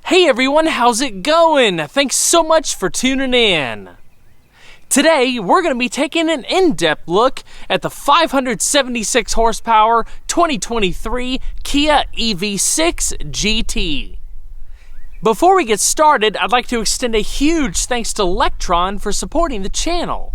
Hey everyone, how's it going? Thanks so much for tuning in. Today, we're going to be taking an in-depth look at the 576 horsepower 2023 Kia EV6 GT. Before we get started, I'd like to extend a huge thanks to Lectron for supporting the channel.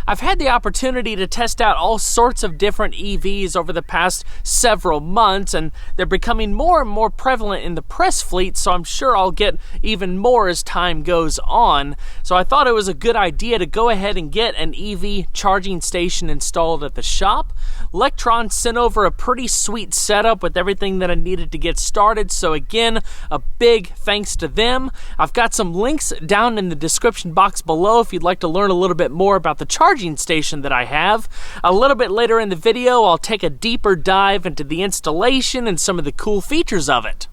I've had the opportunity to test out all sorts of different EVs over the past several months, and they're becoming more and more prevalent in the press fleet, so I'm sure I'll get even more as time goes on. So I thought it was a good idea to go ahead and get an EV charging station installed at the shop. Lectron sent over a pretty sweet setup with everything that I needed to get started, so again, a big thanks to them. I've got some links down in the description box below if you'd like to learn a little bit more about the charging station that I have. A little bit later in the video, I'll take a deeper dive into the installation and some of the cool features of it.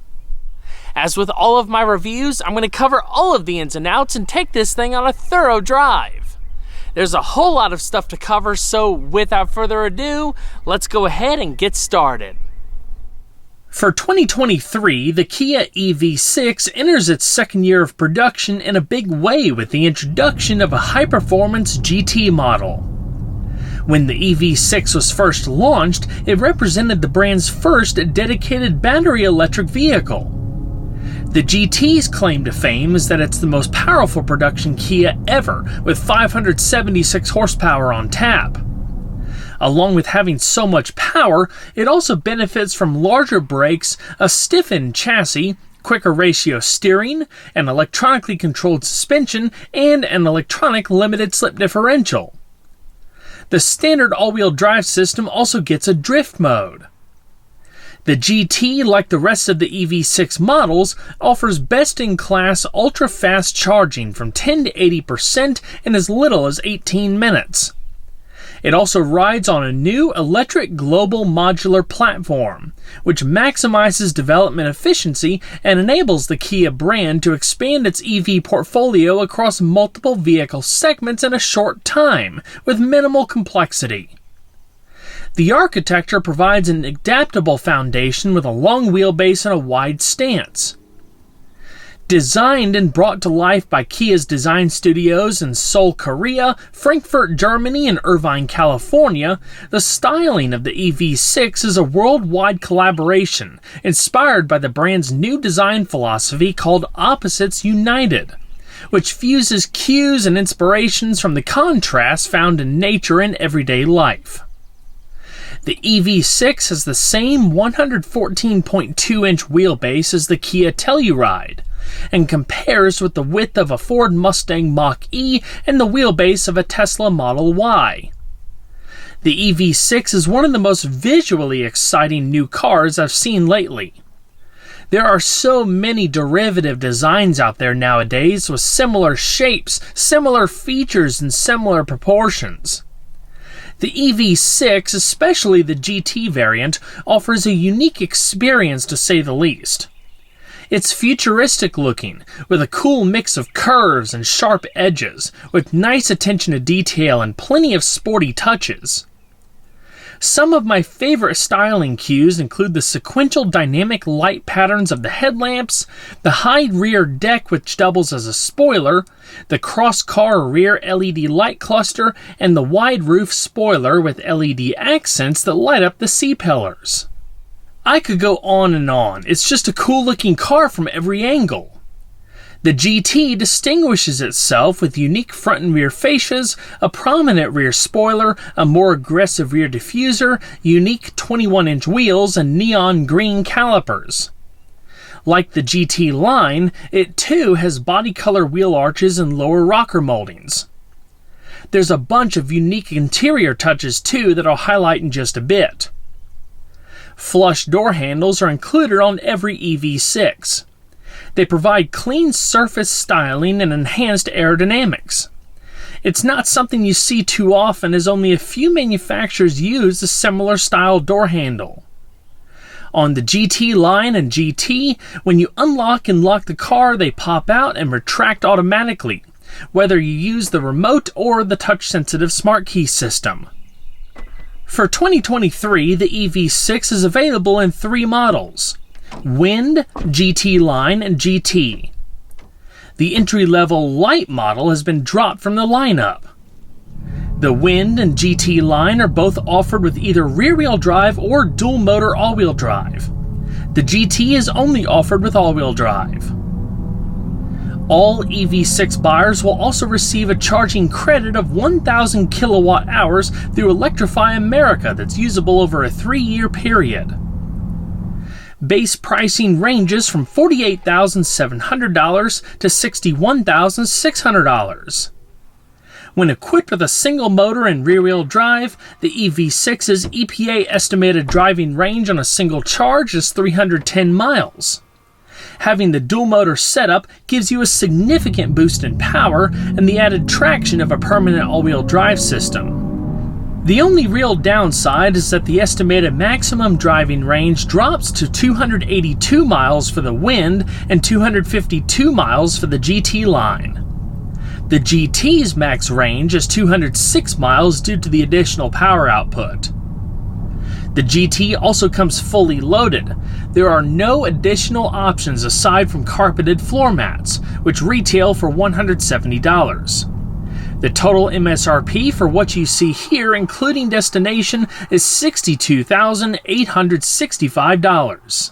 As with all of my reviews, I'm going to cover all of the ins and outs and take this thing on a thorough drive. There's a whole lot of stuff to cover, so without further ado, let's go ahead and get started. For 2023, the Kia EV6 enters its second year of production in a big way with the introduction of a high-performance GT model. When the EV6 was first launched, it represented the brand's first dedicated battery electric vehicle. The GT's claim to fame is that it's the most powerful production Kia ever, with 576 horsepower on tap. Along with having so much power, it also benefits from larger brakes, a stiffened chassis, quicker ratio steering, an electronically controlled suspension, and an electronic limited slip differential. The standard all-wheel drive system also gets a drift mode. The GT, like the rest of the EV6 models, offers best-in-class ultra-fast charging from 10 to 80% in as little as 18 minutes. It also rides on a new electric global modular platform, which maximizes development efficiency and enables the Kia brand to expand its EV portfolio across multiple vehicle segments in a short time, with minimal complexity. The architecture provides an adaptable foundation with a long wheelbase and a wide stance. Designed and brought to life by Kia's design studios in Seoul, Korea, Frankfurt, Germany, and Irvine, California, the styling of the EV6 is a worldwide collaboration inspired by the brand's new design philosophy called Opposites United, which fuses cues and inspirations from the contrast found in nature and everyday life. The EV6 has the same 114.2-inch wheelbase as the Kia Telluride, and compares with the width of a Ford Mustang Mach-E and the wheelbase of a Tesla Model Y. The EV6 is one of the most visually exciting new cars I've seen lately. There are so many derivative designs out there nowadays with similar shapes, similar features, and similar proportions. The EV6, especially the GT variant, offers a unique experience to say the least. It's futuristic looking, with a cool mix of curves and sharp edges, with nice attention to detail and plenty of sporty touches. Some of my favorite styling cues include the sequential dynamic light patterns of the headlamps, the high rear deck which doubles as a spoiler, the cross-car rear LED light cluster, and the wide roof spoiler with LED accents that light up the C-pillars. I could go on and on. It's just a cool looking car from every angle. The GT distinguishes itself with unique front and rear fascias, a prominent rear spoiler, a more aggressive rear diffuser, unique 21-inch wheels, and neon green calipers. Like the GT line, it too has body color wheel arches and lower rocker moldings. There's a bunch of unique interior touches too that I'll highlight in just a bit. Flush door handles are included on every EV6. They provide clean surface styling and enhanced aerodynamics. It's not something you see too often, as only a few manufacturers use a similar style door handle. On the GT line and GT, when you unlock and lock the car, they pop out and retract automatically, whether you use the remote or the touch-sensitive smart key system. For 2023, the EV6 is available in 3 models: Wind, GT Line, and GT. The entry-level Light model has been dropped from the lineup. The Wind and GT line are both offered with either rear-wheel drive or dual-motor all-wheel drive. The GT is only offered with all-wheel drive. All EV6 buyers will also receive a charging credit of 1,000 kilowatt hours through Electrify America that's usable over a 3-year period. Base pricing ranges from $48,700 to $61,600. When equipped with a single motor and rear-wheel drive, the EV6's EPA estimated driving range on a single charge is 310 miles. Having the dual motor setup gives you a significant boost in power and the added traction of a permanent all-wheel drive system. The only real downside is that the estimated maximum driving range drops to 282 miles for the Wind and 252 miles for the GT line. The GT's max range is 206 miles due to the additional power output. The GT also comes fully loaded. There are no additional options aside from carpeted floor mats, which retail for $170. The total MSRP for what you see here, including destination, is $62,865.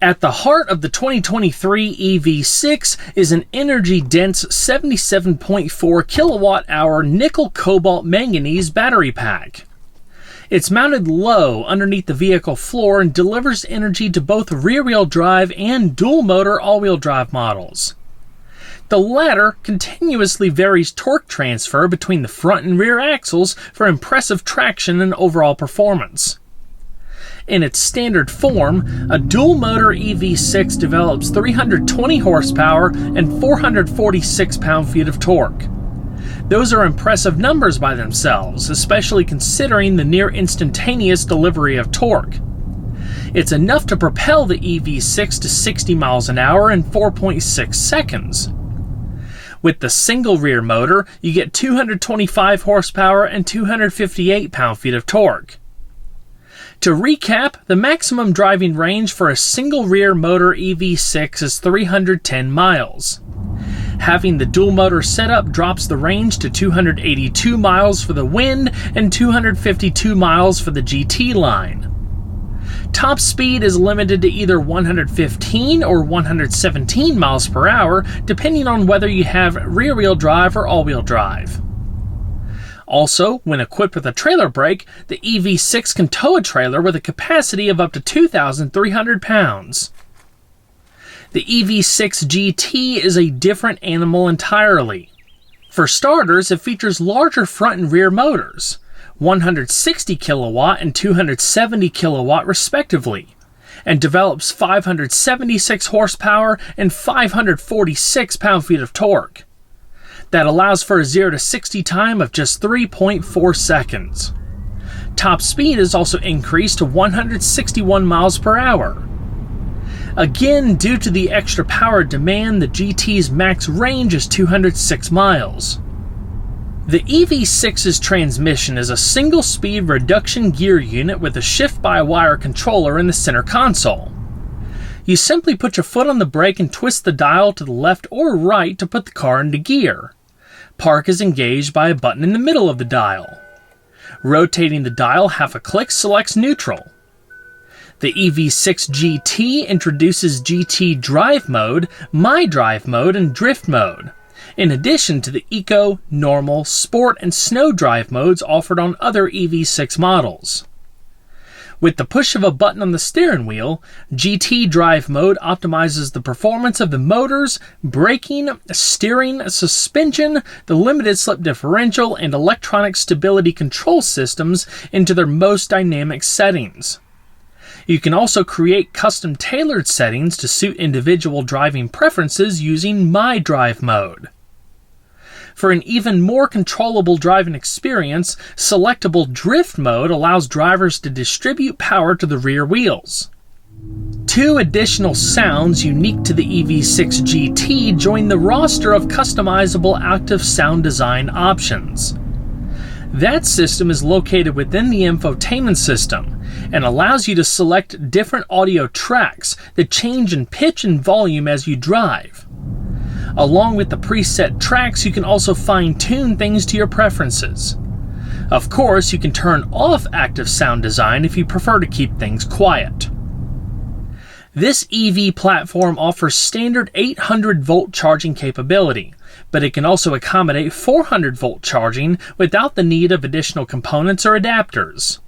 At the heart of the 2023 EV6 is an energy-dense 77.4 kilowatt-hour nickel-cobalt-manganese battery pack. It's mounted low underneath the vehicle floor and delivers energy to both rear-wheel drive and dual-motor all-wheel drive models. The latter continuously varies torque transfer between the front and rear axles for impressive traction and overall performance. In its standard form, a dual-motor EV6 develops 320 horsepower and 446 pound-feet of torque. Those are impressive numbers by themselves, especially considering the near-instantaneous delivery of torque. It's enough to propel the EV6 to 60 miles an hour in 4.6 seconds. With the single rear motor, you get 225 horsepower and 258 pound-feet of torque. To recap, the maximum driving range for a single rear motor EV6 is 310 miles. Having the dual motor setup drops the range to 282 miles for the Wind and 252 miles for the GT line. Top speed is limited to either 115 or 117 miles per hour, depending on whether you have rear-wheel drive or all-wheel drive. Also, when equipped with a trailer brake, the EV6 can tow a trailer with a capacity of up to 2,300 pounds. The EV6 GT is a different animal entirely. For starters, it features larger front and rear motors, 160 kilowatt and 270 kilowatt respectively, and develops 576 horsepower and 546 pound-feet of torque. That allows for a 0 to 60 time of just 3.4 seconds. Top speed is also increased to 161 miles per hour. Again, due to the extra power demand, the GT's max range is 206 miles. The EV6's transmission is a single-speed reduction gear unit with a shift-by-wire controller in the center console. You simply put your foot on the brake and twist the dial to the left or right to put the car into gear. Park is engaged by a button in the middle of the dial. Rotating the dial half a click selects neutral. The EV6 GT introduces GT Drive Mode, My Drive Mode, and Drift Mode, in addition to the Eco, Normal, Sport, and Snow Drive modes offered on other EV6 models. With the push of a button on the steering wheel, GT Drive Mode optimizes the performance of the motors, braking, steering, suspension, the limited slip differential, and electronic stability control systems into their most dynamic settings. You can also create custom tailored settings to suit individual driving preferences using My Drive Mode. For an even more controllable driving experience, selectable Drift Mode allows drivers to distribute power to the rear wheels. Two additional sounds unique to the EV6 GT join the roster of customizable active sound design options. That system is located within the infotainment system, and allows you to select different audio tracks that change in pitch and volume as you drive. Along with the preset tracks, you can also fine-tune things to your preferences. Of course, you can turn off active sound design if you prefer to keep things quiet. This EV platform offers standard 800-volt charging capability, but it can also accommodate 400-volt charging without the need of additional components or adapters.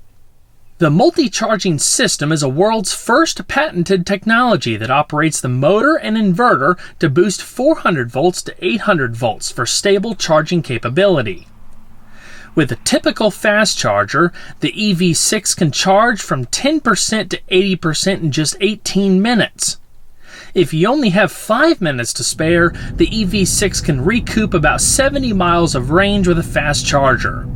The multi-charging system is a world's first patented technology that operates the motor and inverter to boost 400 volts to 800 volts for stable charging capability. With a typical fast charger, the EV6 can charge from 10% to 80% in just 18 minutes. If you only have 5 minutes to spare, the EV6 can recoup about 70 miles of range with a fast charger.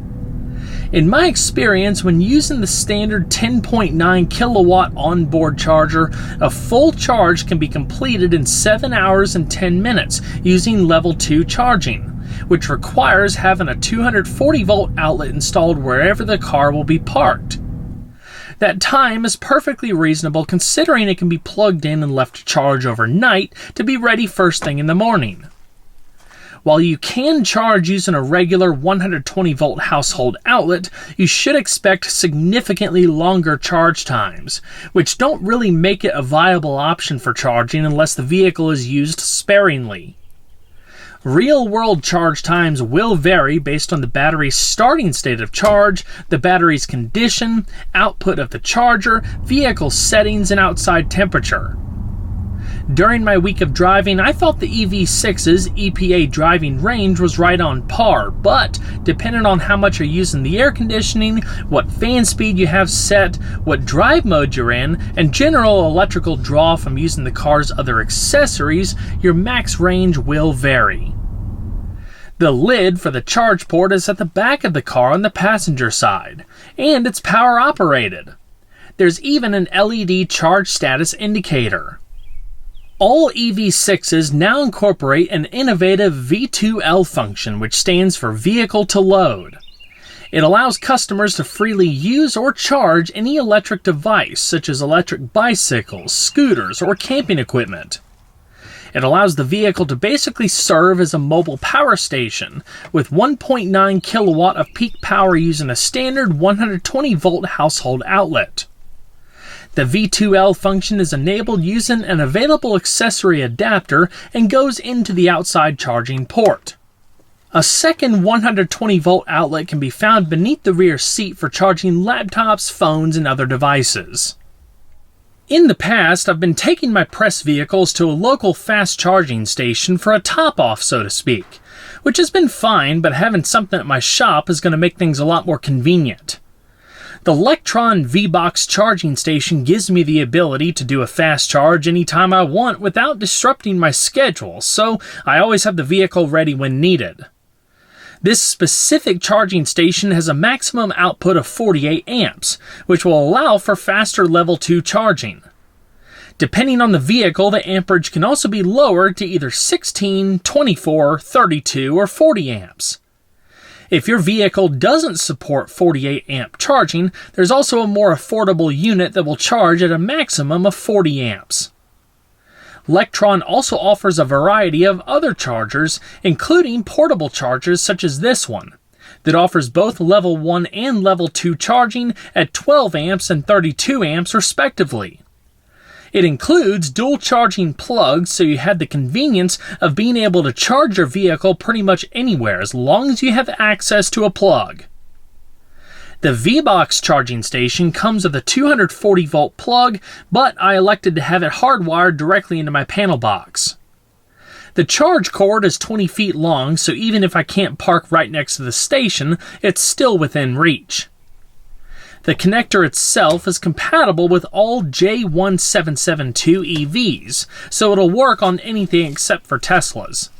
In my experience, when using the standard 10.9 kilowatt onboard charger, a full charge can be completed in 7 hours and 10 minutes using level 2 charging, which requires having a 240 volt outlet installed wherever the car will be parked. That time is perfectly reasonable considering it can be plugged in and left to charge overnight to be ready first thing in the morning. While you can charge using a regular 120 volt household outlet, you should expect significantly longer charge times, which don't really make it a viable option for charging unless the vehicle is used sparingly. Real-world charge times will vary based on the battery's starting state of charge, the battery's condition, output of the charger, vehicle settings, and outside temperature. During my week of driving, I thought the EV6's EPA driving range was right on par, but depending on how much you're using the air conditioning, what fan speed you have set, what drive mode you're in, and general electrical draw from using the car's other accessories, your max range will vary. The lid for the charge port is at the back of the car on the passenger side, and it's power operated. There's even an LED charge status indicator. All EV6s now incorporate an innovative V2L function, which stands for Vehicle to Load. It allows customers to freely use or charge any electric device, such as electric bicycles, scooters, or camping equipment. It allows the vehicle to basically serve as a mobile power station, with 1.9 kilowatt of peak power using a standard 120 volt household outlet. The V2L function is enabled using an available accessory adapter and goes into the outside charging port. A second 120 volt outlet can be found beneath the rear seat for charging laptops, phones, and other devices. In the past, I've been taking my press vehicles to a local fast charging station for a top-off, so to speak, which has been fine, but having something at my shop is going to make things a lot more convenient. The Lectron V-Box charging station gives me the ability to do a fast charge anytime I want without disrupting my schedule, so I always have the vehicle ready when needed. This specific charging station has a maximum output of 48 amps, which will allow for faster level 2 charging. Depending on the vehicle, the amperage can also be lowered to either 16, 24, 32, or 40 amps. If your vehicle doesn't support 48 amp charging, there's also a more affordable unit that will charge at a maximum of 40 amps. Lectron also offers a variety of other chargers, including portable chargers such as this one, that offers both level 1 and level 2 charging at 12 amps and 32 amps respectively. It includes dual charging plugs, so you have the convenience of being able to charge your vehicle pretty much anywhere as long as you have access to a plug. The V-Box charging station comes with a 240 volt plug, but I elected to have it hardwired directly into my panel box. The charge cord is 20 feet long, so even if I can't park right next to the station, it's still within reach. The connector itself is compatible with all J1772 EVs, so it'll work on anything except for Teslas.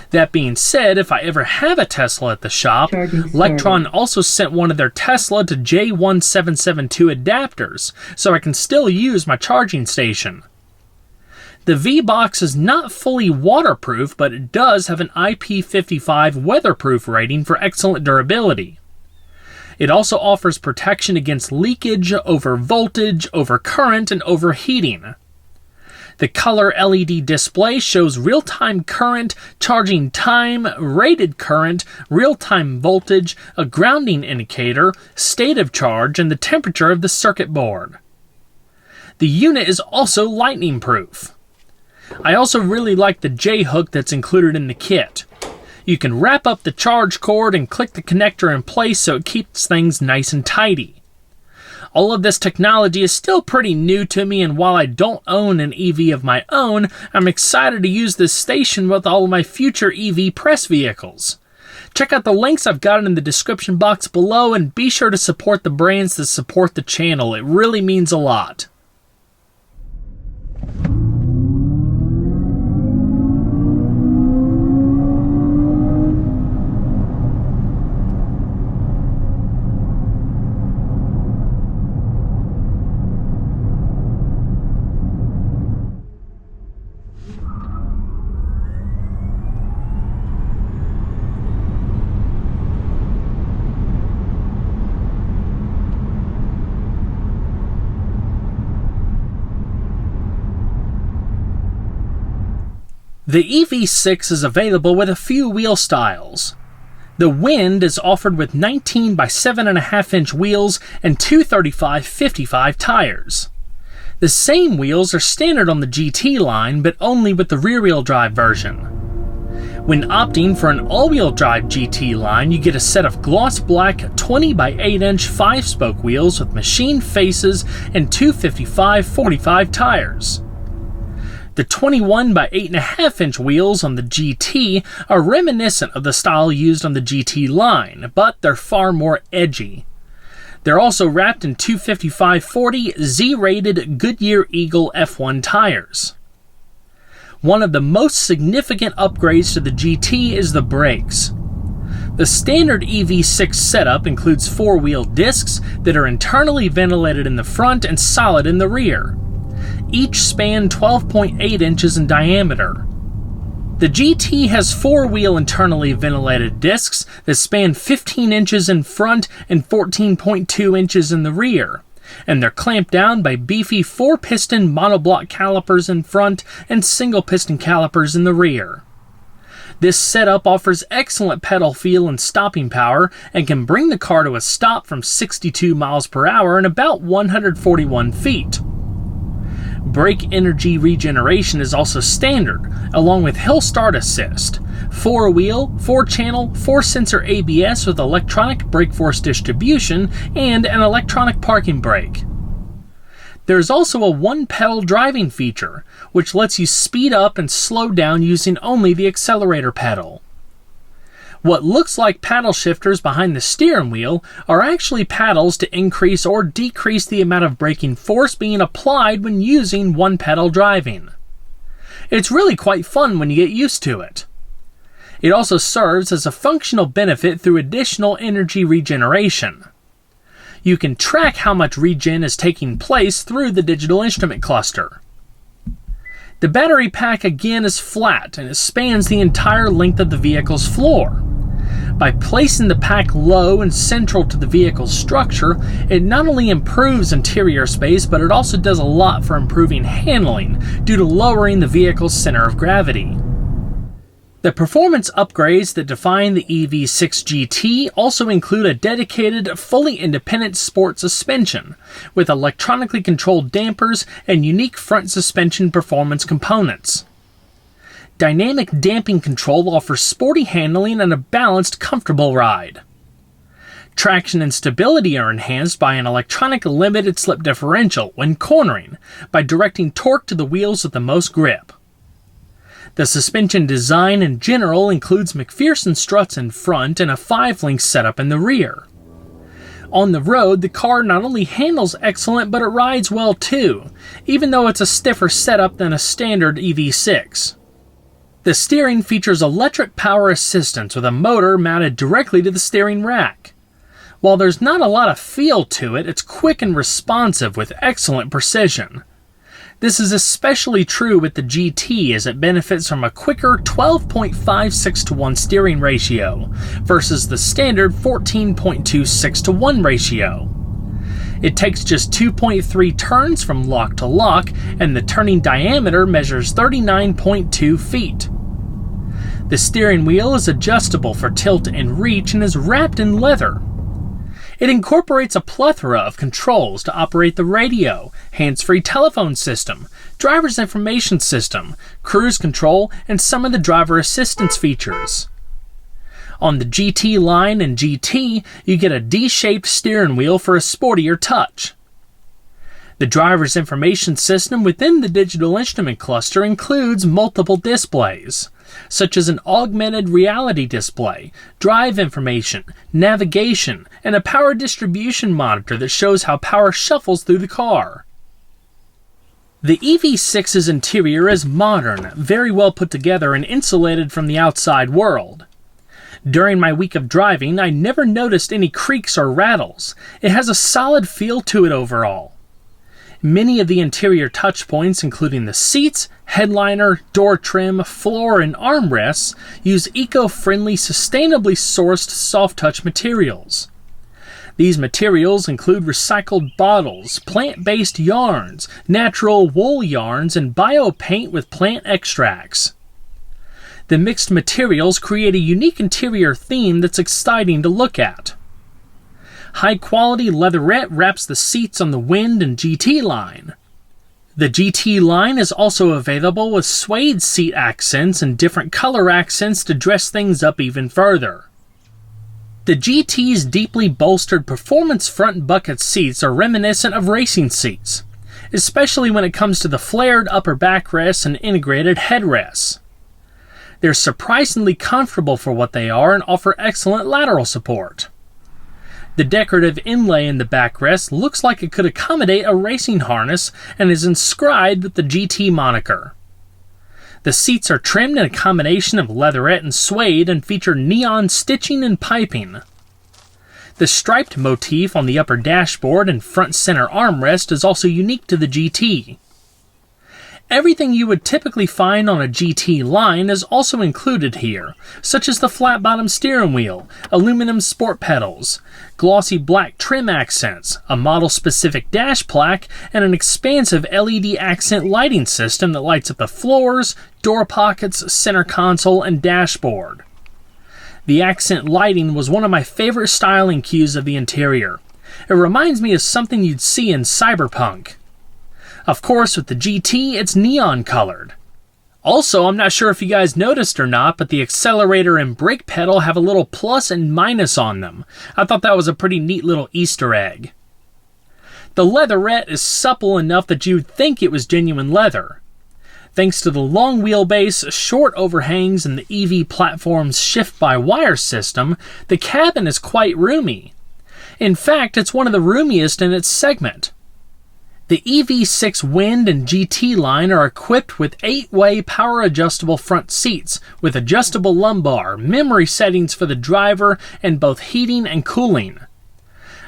That being said, if I ever have a Tesla at the shop, Lectron also sent one of their Tesla to J1772 adapters, so I can still use my charging station. The V-Box is not fully waterproof, but it does have an IP55 weatherproof rating for excellent durability. It also offers protection against leakage, overvoltage, overcurrent, and overheating. The color LED display shows real-time current, charging time, rated current, real-time voltage, a grounding indicator, state of charge, and the temperature of the circuit board. The unit is also lightning-proof. I also really like the J-hook that's included in the kit. You can wrap up the charge cord and click the connector in place so it keeps things nice and tidy. All of this technology is still pretty new to me, and while I don't own an EV of my own, I'm excited to use this station with all of my future EV press vehicles. Check out the links I've got in the description box below, and be sure to support the brands that support the channel. It really means a lot. The EV6 is available with a few wheel styles. The Wind is offered with 19 by 7.5 inch wheels and 235/55 tires. The same wheels are standard on the GT line, but only with the rear-wheel drive version. When opting for an all-wheel drive GT line, you get a set of gloss black 20 by 8 inch 5-spoke wheels with machined faces and 255/45 tires. The 21 by 8.5 inch wheels on the GT are reminiscent of the style used on the GT line, but they're far more edgy. They're also wrapped in 255/40 Z-rated Goodyear Eagle F1 tires. One of the most significant upgrades to the GT is the brakes. The standard EV6 setup includes 4-wheel discs that are internally ventilated in the front and solid in the rear. Each span 12.8 inches in diameter. The GT has 4-wheel internally ventilated discs that span 15 inches in front and 14.2 inches in the rear, and they're clamped down by beefy 4-piston monoblock calipers in front and single-piston calipers in the rear. This setup offers excellent pedal feel and stopping power and can bring the car to a stop from 62 miles per hour in about 141 feet. Brake energy regeneration is also standard, along with hill start assist, 4-wheel, 4-channel, 4-sensor ABS with electronic brake force distribution, and an electronic parking brake. There is also a one-pedal driving feature, which lets you speed up and slow down using only the accelerator pedal. What looks like paddle shifters behind the steering wheel are actually paddles to increase or decrease the amount of braking force being applied when using one-pedal driving. It's really quite fun when you get used to it. It also serves as a functional benefit through additional energy regeneration. You can track how much regen is taking place through the digital instrument cluster. The battery pack again is flat and it spans the entire length of the vehicle's floor. By placing the pack low and central to the vehicle's structure, it not only improves interior space, but it also does a lot for improving handling due to lowering the vehicle's center of gravity. The performance upgrades that define the EV6 GT also include a dedicated, fully independent sport suspension with electronically controlled dampers and unique front suspension performance components. Dynamic damping control offers sporty handling and a balanced, comfortable ride. Traction and stability are enhanced by an electronic limited slip differential when cornering by directing torque to the wheels with the most grip. The suspension design in general includes McPherson struts in front and a 5-link setup in the rear. On the road, the car not only handles excellent, but it rides well too, even though it's a stiffer setup than a standard EV6. The steering features electric power assistance with a motor mounted directly to the steering rack. While there's not a lot of feel to it, it's quick and responsive with excellent precision. This is especially true with the GT as it benefits from a quicker 12.56 to 1 steering ratio versus the standard 14.26 to 1 ratio. It takes just 2.3 turns from lock to lock, and the turning diameter measures 39.2 feet. The steering wheel is adjustable for tilt and reach and is wrapped in leather. It incorporates a plethora of controls to operate the radio, hands-free telephone system, driver's information system, cruise control, and some of the driver assistance features. On the GT line and GT, you get a D-shaped steering wheel for a sportier touch. The driver's information system within the digital instrument cluster includes multiple displays, such as an augmented reality display, drive information, navigation, and a power distribution monitor that shows how power shuffles through the car. The EV6's interior is modern, very well put together, and insulated from the outside world. During my week of driving, I never noticed any creaks or rattles. It has a solid feel to it overall. Many of the interior touchpoints, including the seats, headliner, door trim, floor, and armrests, use eco-friendly, sustainably sourced soft-touch materials. These materials include recycled bottles, plant-based yarns, natural wool yarns, and bio-paint with plant extracts. The mixed materials create a unique interior theme that's exciting to look at. High-quality leatherette wraps the seats on the Wind and GT line. The GT line is also available with suede seat accents and different color accents to dress things up even further. The GT's deeply bolstered performance front bucket seats are reminiscent of racing seats, especially when it comes to the flared upper backrests and integrated headrests. They're surprisingly comfortable for what they are and offer excellent lateral support. The decorative inlay in the backrest looks like it could accommodate a racing harness and is inscribed with the GT moniker. The seats are trimmed in a combination of leatherette and suede and feature neon stitching and piping. The striped motif on the upper dashboard and front center armrest is also unique to the GT. Everything you would typically find on a GT line is also included here, such as the flat-bottom steering wheel, aluminum sport pedals, glossy black trim accents, a model-specific dash plaque, and an expansive LED accent lighting system that lights up the floors, door pockets, center console, and dashboard. The accent lighting was one of my favorite styling cues of the interior. It reminds me of something you'd see in Cyberpunk. Of course, with the GT, it's neon colored. Also, I'm not sure if you guys noticed or not, but the accelerator and brake pedal have a little plus and minus on them. I thought that was a pretty neat little Easter egg. The leatherette is supple enough that you'd think it was genuine leather. Thanks to the long wheelbase, short overhangs, and the EV platform's shift-by-wire system, the cabin is quite roomy. In fact, it's one of the roomiest in its segment. The EV6 Wind and GT line are equipped with 8-way power-adjustable front seats with adjustable lumbar, memory settings for the driver, and both heating and cooling.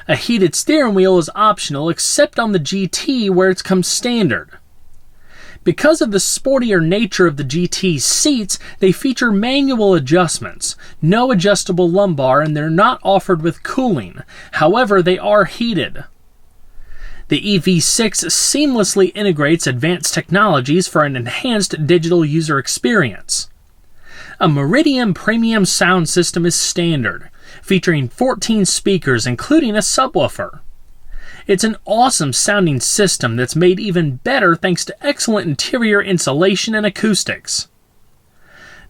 A heated steering wheel is optional except on the GT where it comes standard. Because of the sportier nature of the GT seats, they feature manual adjustments, no adjustable lumbar, and they're not offered with cooling. However, they are heated. The EV6 seamlessly integrates advanced technologies for an enhanced digital user experience. A Meridian premium sound system is standard, featuring 14 speakers including a subwoofer. It's an awesome sounding system that's made even better thanks to excellent interior insulation and acoustics.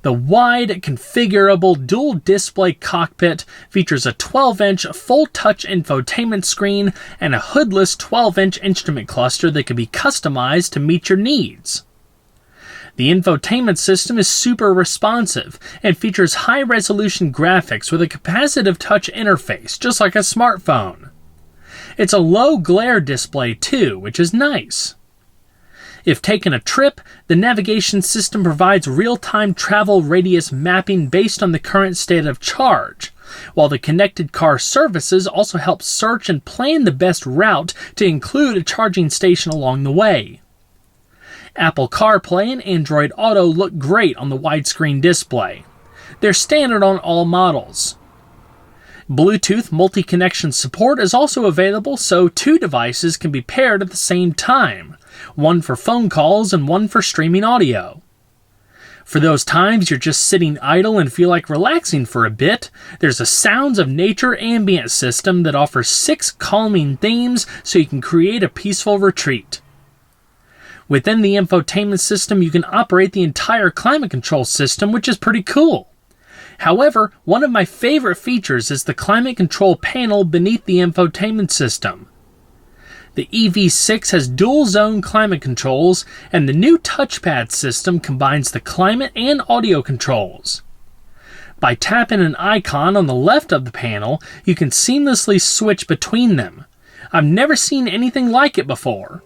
The wide, configurable dual-display cockpit features a 12-inch full-touch infotainment screen and a hoodless 12-inch instrument cluster that can be customized to meet your needs. The infotainment system is super responsive and features high-resolution graphics with a capacitive touch interface, just like a smartphone. It's a low-glare display too, which is nice. If taking a trip, the navigation system provides real-time travel radius mapping based on the current state of charge, while the connected car services also help search and plan the best route to include a charging station along the way. Apple CarPlay and Android Auto look great on the widescreen display. They're standard on all models. Bluetooth multi-connection support is also available, so two devices can be paired at the same time, one for phone calls and one for streaming audio. For those times you're just sitting idle and feel like relaxing for a bit, there's a Sounds of Nature ambient system that offers 6 calming themes so you can create a peaceful retreat. Within the infotainment system, you can operate the entire climate control system, which is pretty cool. However, one of my favorite features is the climate control panel beneath the infotainment system. The EV6 has dual-zone climate controls, and the new touchpad system combines the climate and audio controls. By tapping an icon on the left of the panel, you can seamlessly switch between them. I've never seen anything like it before.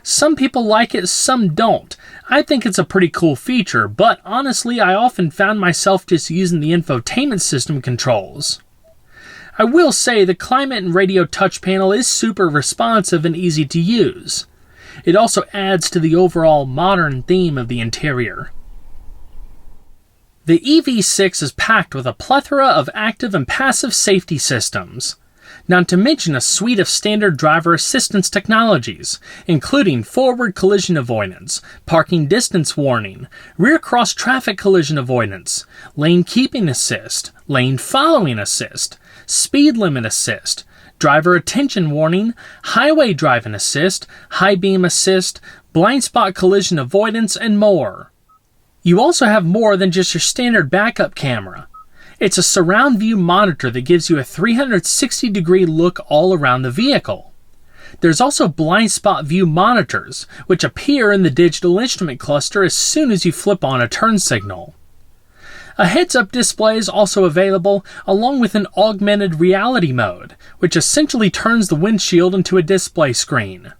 Some people like it, some don't. I think it's a pretty cool feature, but honestly, I often found myself just using the infotainment system controls. I will say the climate and radio touch panel is super responsive and easy to use. It also adds to the overall modern theme of the interior. The EV6 is packed with a plethora of active and passive safety systems, not to mention a suite of standard driver assistance technologies, including forward collision avoidance, parking distance warning, rear cross traffic collision avoidance, lane keeping assist, lane following assist, speed limit assist, driver attention warning, highway driving assist, high beam assist, blind spot collision avoidance, and more. You also have more than just your standard backup camera. It's a surround view monitor that gives you a 360-degree look all around the vehicle. There's also blind spot view monitors, which appear in the digital instrument cluster as soon as you flip on a turn signal. A heads-up display is also available, along with an augmented reality mode, which essentially turns the windshield into a display screen.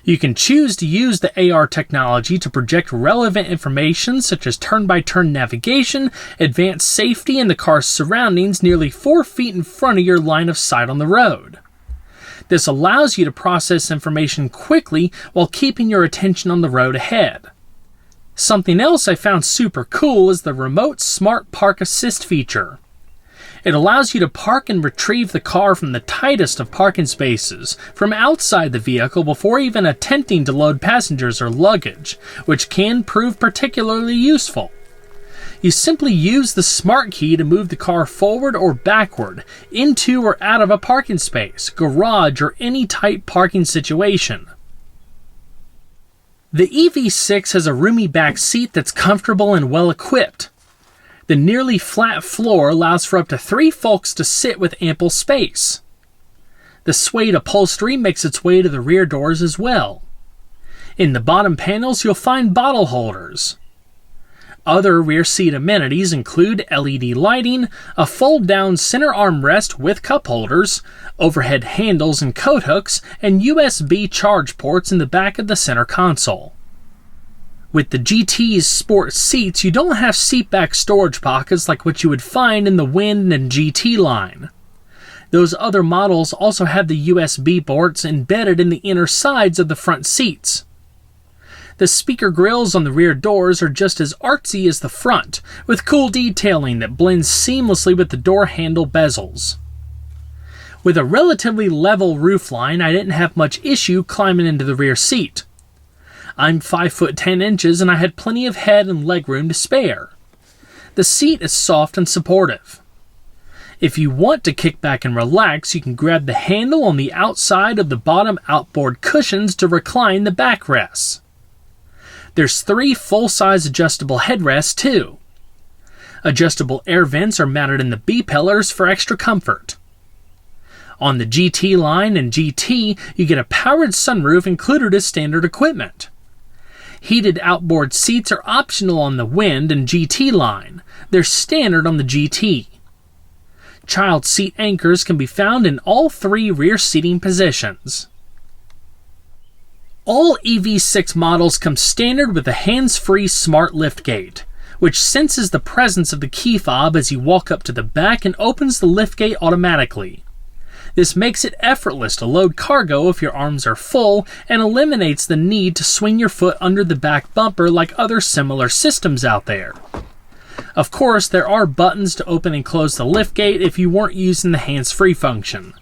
You can choose to use the AR technology to project relevant information such as turn-by-turn navigation, advanced safety, and the car's surroundings nearly 4 feet in front of your line of sight on the road. This allows you to process information quickly while keeping your attention on the road ahead. Something else I found super cool is the Remote Smart Park Assist feature. It allows you to park and retrieve the car from the tightest of parking spaces, from outside the vehicle before even attempting to load passengers or luggage, which can prove particularly useful. You simply use the smart key to move the car forward or backward, into or out of a parking space, garage, or any tight parking situation. The EV6 has a roomy back seat that's comfortable and well equipped. The nearly flat floor allows for up to 3 folks to sit with ample space. The suede upholstery makes its way to the rear doors as well. In the bottom panels, you'll find bottle holders. Other rear seat amenities include LED lighting, a fold-down center armrest with cup holders, overhead handles and coat hooks, and USB charge ports in the back of the center console. With the GT's sport seats, you don't have seatback storage pockets like what you would find in the Wind and GT line. Those other models also have the USB ports embedded in the inner sides of the front seats. The speaker grills on the rear doors are just as artsy as the front, with cool detailing that blends seamlessly with the door handle bezels. With a relatively level roofline, I didn't have much issue climbing into the rear seat. I'm 5'10" and I had plenty of head and legroom to spare. The seat is soft and supportive. If you want to kick back and relax, you can grab the handle on the outside of the bottom outboard cushions to recline the backrests. There's 3 full-size adjustable headrests too. Adjustable air vents are mounted in the B-pillars for extra comfort. On the GT line and GT, you get a powered sunroof included as standard equipment. Heated outboard seats are optional on the Wind and GT line. They're standard on the GT. Child seat anchors can be found in all 3 rear seating positions. All EV6 models come standard with a hands-free smart liftgate, which senses the presence of the key fob as you walk up to the back and opens the liftgate automatically. This makes it effortless to load cargo if your arms are full and eliminates the need to swing your foot under the back bumper like other similar systems out there. Of course, there are buttons to open and close the liftgate if you weren't using the hands-free function.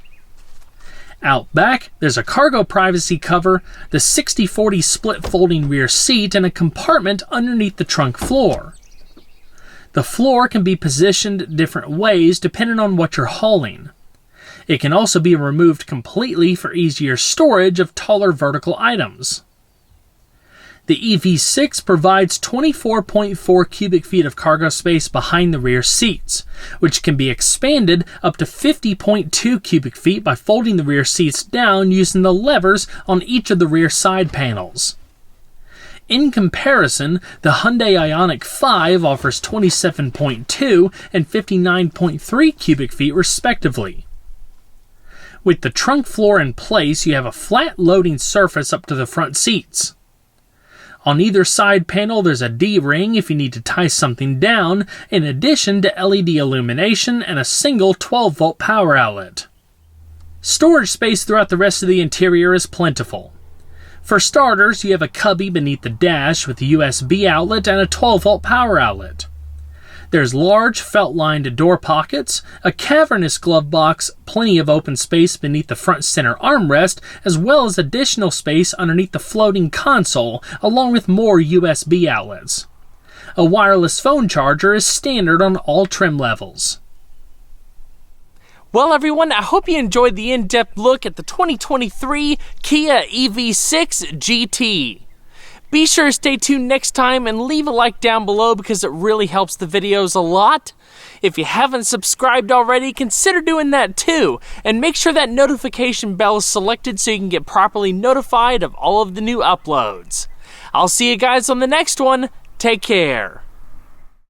Out back, there's a cargo privacy cover, the 60/40 split folding rear seat, and a compartment underneath the trunk floor. The floor can be positioned different ways depending on what you're hauling. It can also be removed completely for easier storage of taller vertical items. The EV6 provides 24.4 cubic feet of cargo space behind the rear seats, which can be expanded up to 50.2 cubic feet by folding the rear seats down using the levers on each of the rear side panels. In comparison, the Hyundai Ioniq 5 offers 27.2 and 59.3 cubic feet respectively. With the trunk floor in place, you have a flat loading surface up to the front seats. On either side panel, there's a D-ring if you need to tie something down, in addition to LED illumination and a single 12-volt power outlet. Storage space throughout the rest of the interior is plentiful. For starters, you have a cubby beneath the dash with a USB outlet and a 12-volt power outlet. There's large felt-lined door pockets, a cavernous glove box, plenty of open space beneath the front center armrest, as well as additional space underneath the floating console, along with more USB outlets. A wireless phone charger is standard on all trim levels. Well, everyone, I hope you enjoyed the in-depth look at the 2023 Kia EV6 GT. Be sure to stay tuned next time and leave a like down below because it really helps the videos a lot. If you haven't subscribed already, consider doing that too. And make sure that notification bell is selected so you can get properly notified of all of the new uploads. I'll see you guys on the next one. Take care.